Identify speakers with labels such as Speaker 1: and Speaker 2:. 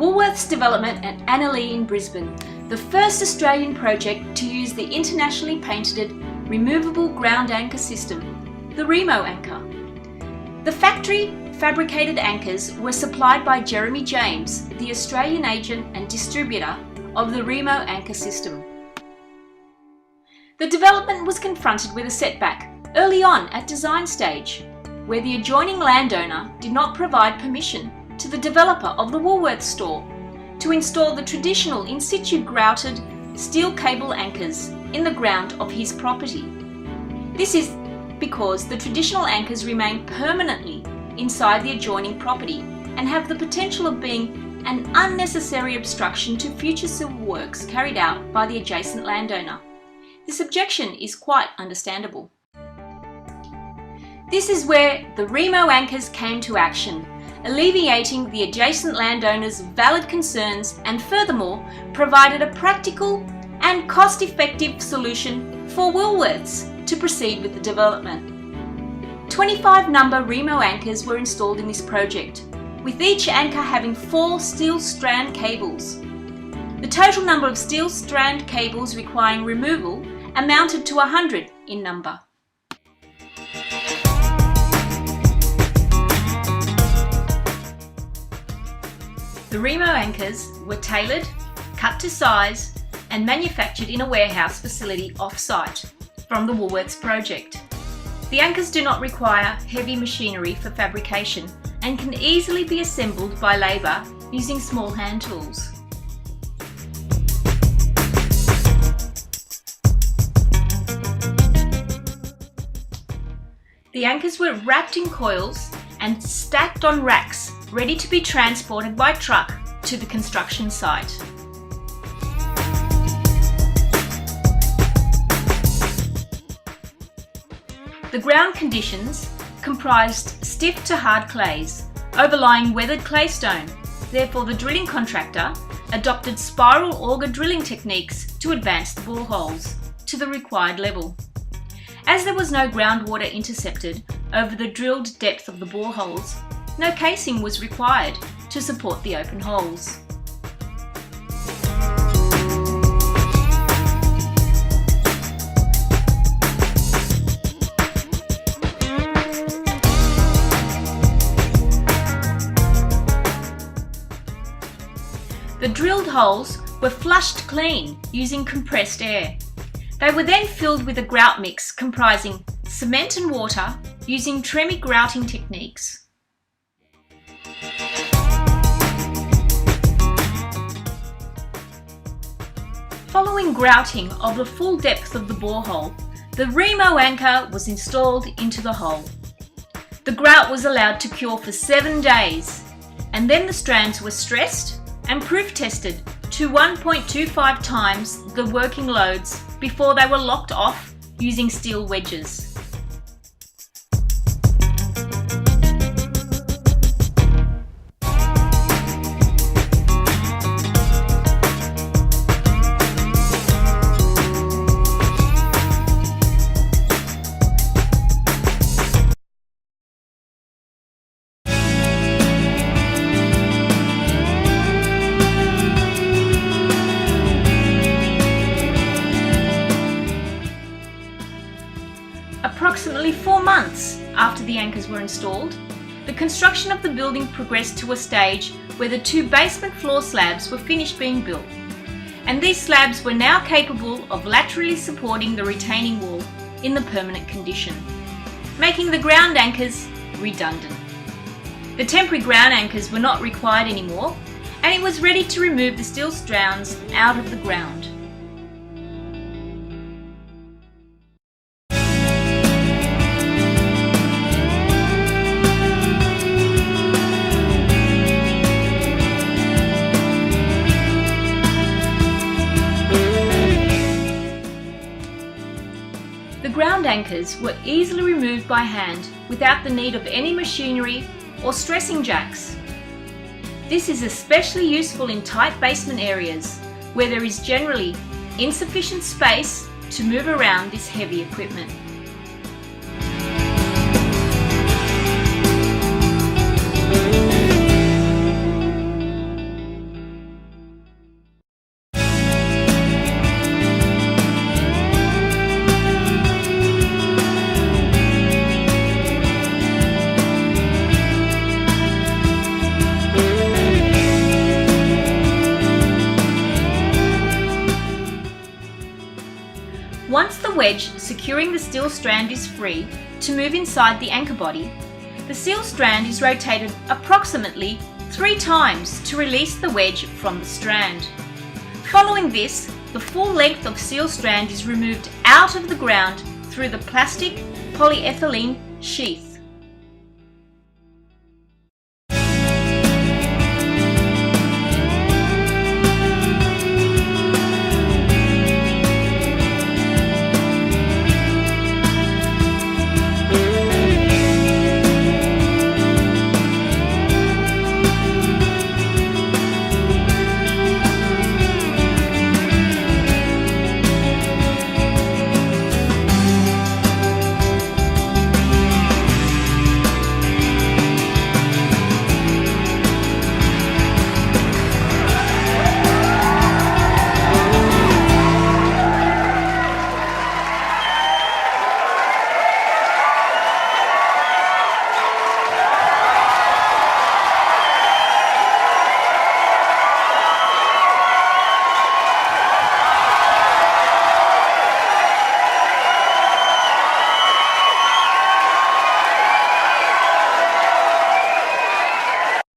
Speaker 1: Woolworths development at Annerley in Brisbane, the first Australian project to use the internationally patented removable ground anchor system, the Remo anchor. The factory fabricated anchors were supplied by Jeremy James, the Australian agent and distributor of the Remo anchor system. The development was confronted with a setback early on at design stage, where the adjoining landowner did not provide permission to the developer of the Woolworths store to install the traditional in situ grouted steel cable anchors in the ground of his property. This is because the traditional anchors remain permanently inside the adjoining property and have the potential of being an unnecessary obstruction to future civil works carried out by the adjacent landowner. This objection is quite understandable. This is where the Remo anchors came to action, alleviating the adjacent landowner's valid concerns and furthermore provided a practical and cost-effective solution for Woolworths to proceed with the development. 25 number Remo anchors were installed in this project, with each anchor having 4 steel strand cables. The total number of steel strand cables requiring removal amounted to 100 in number. The Remo anchors were tailored, cut to size and manufactured in a warehouse facility off-site from the Woolworths project. The anchors do not require heavy machinery for fabrication and can easily be assembled by labour using small hand tools. The anchors were wrapped in coils and stacked on racks, ready to be transported by truck to the construction site. The ground conditions comprised stiff to hard clays, overlying weathered claystone. Therefore, the drilling contractor adopted spiral auger drilling techniques to advance the boreholes to the required level. As there was no groundwater intercepted over the drilled depth of the boreholes, no casing was required to support the open holes. The drilled holes were flushed clean using compressed air. They were then filled with a grout mix comprising cement and water using tremie grouting techniques. Following grouting of the full depth of the borehole, the Remo anchor was installed into the hole. The grout was allowed to cure for 7 days, and then the strands were stressed and proof tested to 1.25 times the working loads before they were locked off using steel wedges. Approximately 4 months after the anchors were installed, the construction of the building progressed to a stage where the 2 basement floor slabs were finished being built, and these slabs were now capable of laterally supporting the retaining wall in the permanent condition, making the ground anchors redundant. The temporary ground anchors were not required anymore, and it was ready to remove the steel strands out of the ground. The ground anchors were easily removed by hand without the need of any machinery or stressing jacks. This is especially useful in tight basement areas where there is generally insufficient space to move around this heavy equipment. wedge securing the steel strand is free to move inside the anchor body, the steel strand is rotated approximately 3 times to release the wedge from the strand. Following this, the full length of steel strand is removed out of the ground through the plastic polyethylene sheath.